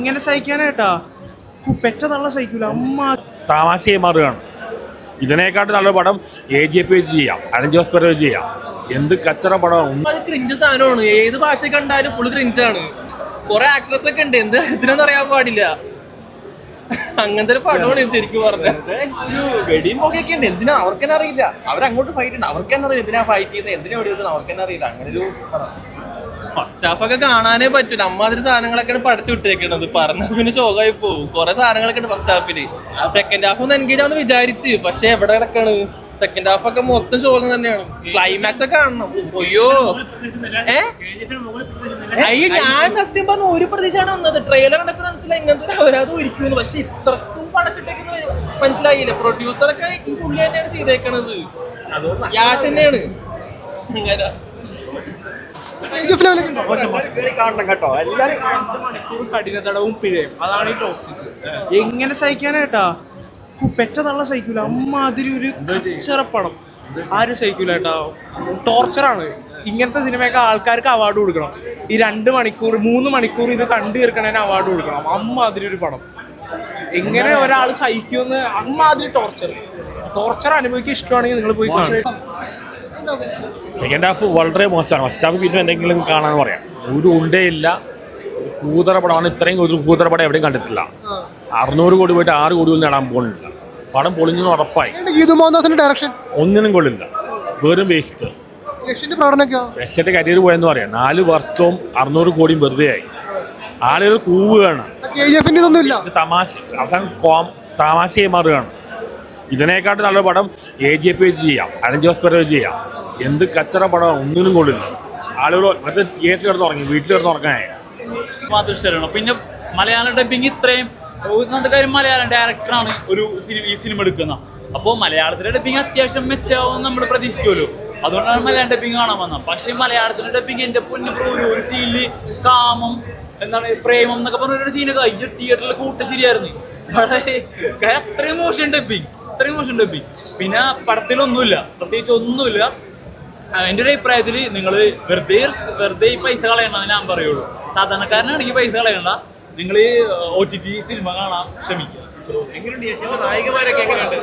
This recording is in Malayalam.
എങ്ങനെ സഹിക്കാനായിട്ടാ? പെറ്റ തള്ള സഹിക്കൂല അമ്മ. താമസിയായി മാറുകയാണ്. ഇതിനേക്കാട്ട് നല്ല പടം AGP ചെയ്യാം, അലൻ ജോസ് പെരേര ചെയ്യാം. എന്ത് കച്ചറ പടം. ക്രിഞ്ച് സാധനമാണ്. ഏത് ഭാഷ കണ്ടാലും ഫുള്ള് ക്രിഞ്ചാണ്. കുറെ ആക്ട്രസ് ഒക്കെ ഉണ്ട്, എന്ത് ഇതിനൊന്നും അറിയാൻ പാടില്ല. അങ്ങനത്തെ ഒരു പടമാണ് ശരിക്കും പറഞ്ഞത്. ഒരു വെടിയും പൊക്കെയൊക്കെ ഉണ്ട്, എന്തിനാ അവർക്കെന്നെ അറിയില്ല. അവരങ്ങോട്ട് ഫൈറ്റ് ഉണ്ട്, അവർക്കെന്നെ അറിയില്ല എന്തിനാ ഫൈറ്റ് ചെയ്യുന്നത്, എന്തിനാ വെടി വെക്കുന്നത് അവർക്കെന്നെ അറിയില്ല. അങ്ങനെ ഒരു ഫസ്റ്റ് ഹാഫ് ഒക്കെ കാണാനേ പറ്റില്ല. അമ്മാതിരി സാധനങ്ങളൊക്കെയാണ് പഠിച്ചു വിട്ടേക്കണത്. പറഞ്ഞാൽ പിന്നെ ശോകമായി പോകും. കുറെ സാധനങ്ങളൊക്കെ ഉണ്ട് ഫസ്റ്റ് ഹാഫില്. സെക്കൻഡ് ഹാഫ് ഒന്ന് എൻഗേജ് ആവുന്ന വിചാരിച്ച്, പക്ഷെ എവിടെ കിടക്കാണ്. സെക്കൻഡ് ഹാഫ് ഒക്കെ മൊത്തം ശോകം തന്നെയാണ്. ക്ലൈമാക്സ് ഒക്കെ കാണണം. അയ്യോ അയ്യോ, ഞാൻ സത്യം പറഞ്ഞ ഒരു പ്രതീക്ഷയാണ് വന്നത്. ട്രെയിലർ കണ്ടപ്പോൾ മനസ്സിലായി ഇങ്ങനത്തെ അവരാത് ഒരിക്കുന്നു. പക്ഷെ ഇത്രക്കും പടച്ചിട്ടേക്കുന്നത് മനസ്സിലായില്ല. പ്രൊഡ്യൂസറൊക്കെ ഈ പുള്ളി തന്നെയാണ് ചെയ്തേക്കണത്. യാഷ് തന്നെയാണ്. കഠിനതടവും പിഴയും, അതാണ് ഈ ടോക്സിക്. എങ്ങനെ സഹിക്കാനായിട്ടാ? പെറ്റ തള്ള സഹിക്കൂല അമ്മാതിരി ഒരു കച്ചറപ്പണം. ആരും സഹിക്കൂല കേട്ടോ. ടോർച്ചറാണ്. ഇങ്ങനത്തെ സിനിമയൊക്കെ ആൾക്കാർക്ക് അവാർഡ് കൊടുക്കണം. ഈ 2 മണിക്കൂർ 3 മണിക്കൂർ ഇത് കണ്ടു തീർക്കണതിന് അവാർഡ് കൊടുക്കണം. അമ്മാതിരി ഒരു പടം എങ്ങനെ ഒരാൾ സഹിക്കുമെന്ന്. അമ്മാതിരി ടോർച്ചർ അനുഭവിക്കാൻ ഇഷ്ടമാണെങ്കിൽ നിങ്ങൾ പോയി കാണും. സെക്കൻഡ് ഹാഫ് വളരെ മോശമാണ്. ഫസ്റ്റ് ഹാഫ് പിന്നെ എന്തെങ്കിലും കാണാന്ന് പറയാം. ഒരു ഉണ്ടേ ഇല്ല. കൂതറ പടമാണ്. ഇത്രയും ഒരു കൂതറ പടം എവിടെയും കണ്ടിട്ടില്ല. 600 കോടി പോയിട്ട് 6 കോടി ഒന്നും നേടാൻ പോകുന്നില്ല. പടം പൊളിഞ്ഞെന്ന് ഉറപ്പായി. ഡയറക്ഷൻ ഒന്നിനും കൊള്ളില്ല, വെറും വേസ്റ്റ്. യശന്റെ കരിയർ പോയെന്ന് പറയാം. 4 വർഷവും 600 കോടിയും വെറുതെ ആയി. ആളുകൾ കൂവുകയാണ്. തമാശയായി മാറുകയാണ്. ഇതിനേക്കാട്ട് നല്ല പടം AGP ചെയ്യാം, അലൻ ജോസ് പെരേര ചെയ്യാം. എന്ത് കച്ചറ പടം, ഒന്നിനും കൊള്ളില്ല. ആളുകൾ മറ്റേ തിയേറ്ററിൽ കിടന്ന് ഉറങ്ങി, വീട്ടിൽ കിടന്ന് ഉറങ്ങാനായി മാത്രം ഇഷ്ടമാണ്. പിന്നെ മലയാളം ഡബിങ് ഇത്രയും ഒന്നാമത്തെ കാര്യം, മലയാളം ഡയറക്ടറാണ് ഈ സിനിമ എടുക്കുന്ന. അപ്പോൾ മലയാളത്തിലെ ഡബിങ് അത്യാവശ്യം മെച്ചമാവും നമ്മൾ പ്രതീക്ഷിക്കുമല്ലോ. അതുകൊണ്ടാണ് മലയാളം ഡബിങ് കാണാൻ വന്നത്. പക്ഷേ മലയാളത്തിലെ ഡബിങ് എൻ്റെ പൊന്നു ഒരു സീനിൽ കാമം എന്താണ് പ്രേമം എന്നൊക്കെ പറഞ്ഞൊരു സീനൊക്കെ തിയേറ്ററിൽ കൂട്ട ശരിയായിരുന്നു. അത്രയും മോശം ഡബിങ്. പിന്നെ പടത്തിലൊന്നുമില്ല, പ്രത്യേകിച്ച് ഒന്നുമില്ല. എൻ്റെ ഒരു അഭിപ്രായത്തിൽ നിങ്ങൾ വെറുതെ ഈ പൈസ കളയണമെന്ന് ഞാൻ പറയുള്ളൂ. സാധാരണക്കാരനാണെങ്കിൽ പൈസ കളയണ്ട. നിങ്ങൾ OTT സിനിമ കാണാൻ ശ്രമിക്കുക. എങ്ങനെയുണ്ട് നായികമാരൊക്കെ എങ്ങനെയുണ്ട്?